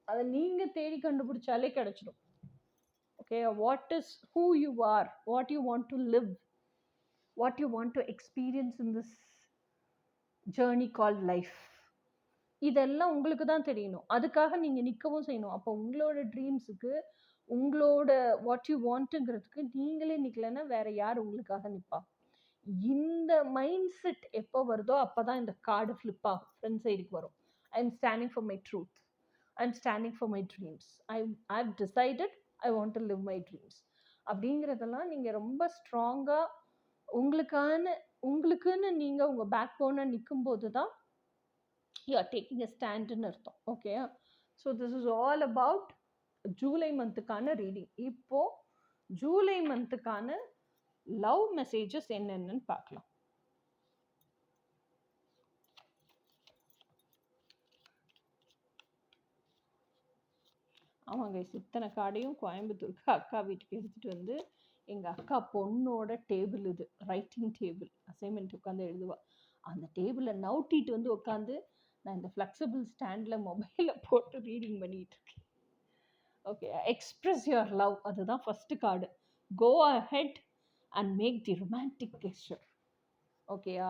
அதை நீங்கள் தேடி கண்டுபிடிச்சாலே கிடச்சிடும். Okay, what is who you are, what you want to live, what you want to experience in this journey called life, இதெல்லாம் உங்களுக்கு தான் தெரியணும். அதுக்காக நீங்கள் நிற்கவும் செய்யணும். அப்போ உங்களோட ட்ரீம்ஸுக்கு, உங்களோட வாட் யூ வாண்ட்டுங்கிறதுக்கு நீங்களே நிற்கலைன்னா வேற யார் உங்களுக்காக நிற்பா? இந்த மைண்ட் செட் எப்போ வருதோ அப்போ தான் இந்த கார்டு ஃப்ளிப் ஆகும், ஃப்ரண்ட் சைடுக்கு வரும். I am standing for my truth, I am standing for my dreams, I have decided I want to live my dreams அப்படிங்கிறதெல்லாம் நீங்கள் ரொம்ப ஸ்ட்ராங்காக உங்களுக்குன்னு நீங்கள் உங்கள் பேக் போனை நிற்கும் போது தான் யூ ஆர் டேக்கிங் அ ஸ்டாண்டுன்னு அர்த்தம். Okay, so this is all about July மந்த்துக்கான ரீடிங். இப்போ ஜூலை மந்த்துக்கான லவ் மெசேஜஸ் என்னென்னு பார்க்கலாம். ஆமாங்க, இத்தனை கார்டையும் கோயம்புத்தூருக்கு அக்கா வீட்டுக்கு எடுத்துகிட்டு வந்து எங்கள் அக்கா பொண்ணோட டேபிள், இது ரைட்டிங் டேபிள், அசைன்மெண்ட் உட்காந்து எழுதுவா. அந்த டேபிளை நவுட்டிட்டு வந்து உட்காந்து நான் இந்த ஃப்ளெக்சிபிள் ஸ்டாண்டில் மொபைலை போட்டு ரீடிங் பண்ணிகிட்டு இருக்கேன். ஓகே, எக்ஸ்பிரஸ் யுவர் லவ், அதுதான் first card. Go ahead and make the romantic gesture. ஓகேயா,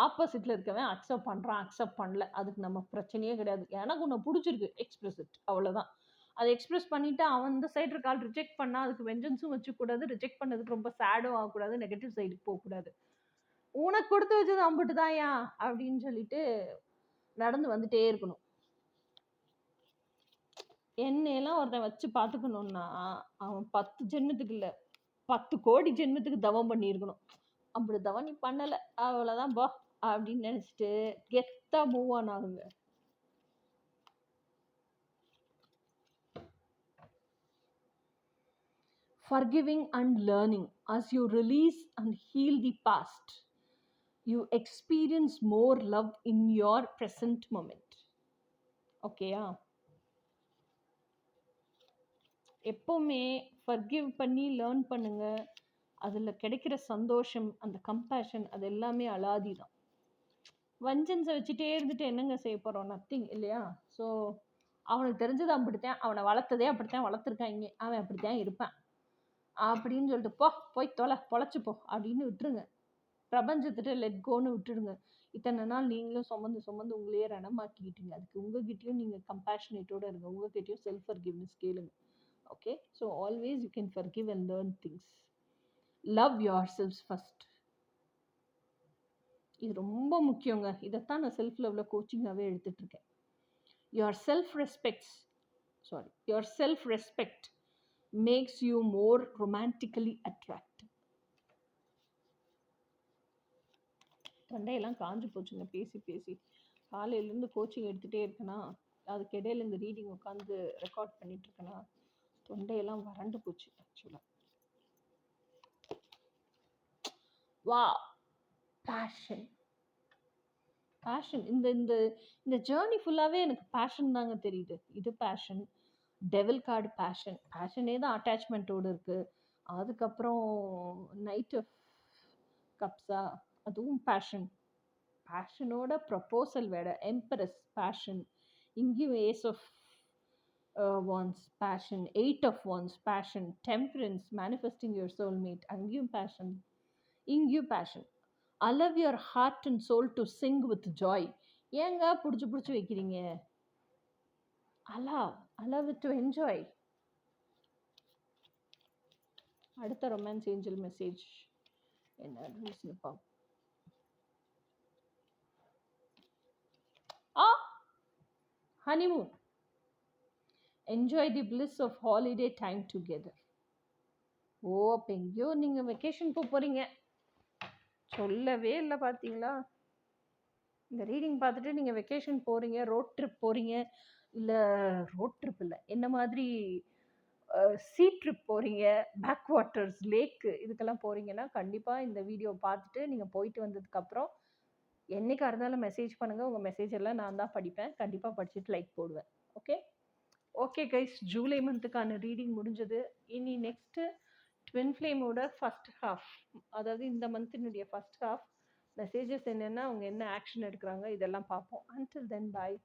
ஆப்போசிட்டில் இருக்கவன் அக்செப்ட் பண்ணுறான், அக்செப்ட் பண்ணல, அதுக்கு நம்ம பிரச்சனையே கிடையாது. எனக்கு ஒன்று பிடிச்சிருக்கு, எக்ஸ்பிரஸ் இட், அவ்வளோதான். அதை எக்ஸ்பிரஸ் பண்ணிவிட்டு அவன் இந்த சைடு இருக்கால் ரிஜெக்ட் பண்ணால் அதுக்கு வெஞ்சன்ஸும் வச்சுக்கூடாது, ரிஜெக்ட் பண்ணதுக்கு ரொம்ப சேடும் ஆகக்கூடாது, நெகட்டிவ் சைடுக்கு போகக்கூடாது. உனக்கு கொடுத்து வச்சது அம்பிட்டு தான் ஏன் அப்படின்னு சொல்லிட்டு நடந்து வந்துட்டே இருக்கணும். என்னையெல்லாம் ஒருத்தன் வச்சு பார்த்துக்கணுன்னா அவன் 10 ஜென்மத்துக்கு இல்லை 10 கோடி ஜென்மத்துக்கு தவம் பண்ணியிருக்கணும். அப்படி தவம் நீ பண்ணலை, அவ்வளோதான் பா அப்படின்னு நினச்சிட்டு கெத்தா மூவ் ஆன் ஆகுங்க. Forgiving and learning. As you release and heal the past, you experience more love in your present moment. ஓகேயா, எப்போவுமே ஃபர்கிவ் பண்ணி லேர்ன் பண்ணுங்க. அதில் கிடைக்கிற சந்தோஷம், அந்த கம்பேஷன், அது எல்லாமே அலாதி தான். வஞ்சன்ஸை வச்சுட்டே இருந்துட்டு என்னங்க செய்ய போகிறோம்? நத்திங் இல்லையா? ஸோ அவனுக்கு தெரிஞ்சது அப்படித்தான், அவனை வளர்த்ததே அப்படித்தான் வளர்த்துருக்காங்க, அவன் அப்படித்தான் இருப்பான் அப்படின்னு சொல்லிட்டு போய் பொழைச்சிப்போ அப்படின்னு விட்டுருங்க. பிரபஞ்சத்திட்ட லெட் கோன்னு விட்டுடுங்க. இத்தனை நாள் நீங்களும் சுமந்து உங்களையே ரணமாக்கிக்கிட்டீங்க. அதுக்கு உங்ககிட்டயும் நீங்கள் கம்பேஷனேட்டோட இருங்க, உங்ககிட்டயும் செல்ஃப் ஃபர்கிவ்னஸ் கேளுங்க. Okay, so always you can forgive and learn things. Love your self first. இது ரொம்ப முக்கியங்க. இதைத்தான் நான் செல்ஃப் லவ்ல கோச்சிங்காகவே எடுத்துட்டு இருக்கேன். Your self respect makes you more romantically attractive. தொண்டையெல்லாம் காஞ்சு போச்சுங்க பேசி பேசி. காலையிலேருந்து கோச்சிங் எடுத்துகிட்டே இருக்கேனா, அதுக்கு இடையில இந்த ரீடிங் உட்காந்து ரெக்கார்ட் பண்ணிட்டு இருக்கேனா, தொண்டையெல்லாம் வறண்டு போச்சு ஆக்சுவலாக. வா, பேஷன் இந்த இந்த இந்த ஜேர்னி ஃபுல்லாகவே எனக்கு பேஷன் தாங்க தெரியுது. இது பேஷன், டெவில் கார்டு பேஷனே தான் அட்டாச்மெண்ட்டோடு இருக்குது. அதுக்கப்புறம் நைட் ஆஃப் கப்ஸா, அதுவும் பேஷனோட ப்ரப்போசல் வேற, எம்பரஸ் பேஷன், இங்கேயும் ace of wands passion, 8 of wands passion, temperance manifesting your soulmate, அங்கேயும் பேஷன், இங்கேயும் passion. Allow your heart and soul to sing with joy. ஏங்க பிடிச்சி வைக்கிறீங்க? allow it to enjoy. அடுத்த ரொமான்ஸ் ஏஞ்சல் மெசேஜ் என்ன reason? honeymoon. Enjoy the bliss of holiday time together. அப்போ எங்கேயோ நீங்கள் வெக்கேஷன் போகிறீங்க, சொல்லவே இல்லை பார்த்தீங்களா? இந்த ரீடிங் பார்த்துட்டு நீங்கள் வெக்கேஷன் போகிறீங்க, ரோட் ட்ரிப் போகிறீங்க, இல்லை ரோட் ட்ரிப் இல்லை, என்ன மாதிரி சீ ட்ரிப் போகிறீங்க, பேக் வாட்டர்ஸ், லேக்கு, இதுக்கெல்லாம் போகிறீங்கன்னா கண்டிப்பாக இந்த வீடியோ பார்த்துட்டு நீங்கள் போயிட்டு வந்ததுக்கப்புறம் என்றைக்காக இருந்தாலும் மெசேஜ் பண்ணுங்கள். உங்கள் மெசேஜ் எல்லாம் நான் தான் படிப்பேன், கண்டிப்பாக படிச்சுட்டு லைக் போடுவேன். ஓகே கைஸ், ஜூலை மந்த்துக்கான ரீடிங் முடிஞ்சது. இனி நெக்ஸ்ட்டு ட்வின் ஃப்ளேமோட ஃபஸ்ட் ஹாஃப், அதாவது இந்த மந்தினுடைய ஃபஸ்ட் ஹாஃப் மெசேஜஸ் என்னென்னா, அவங்க என்ன ஆக்ஷன் எடுக்கிறாங்க, இதெல்லாம் பார்ப்போம். அன்டில் தென், பாய்.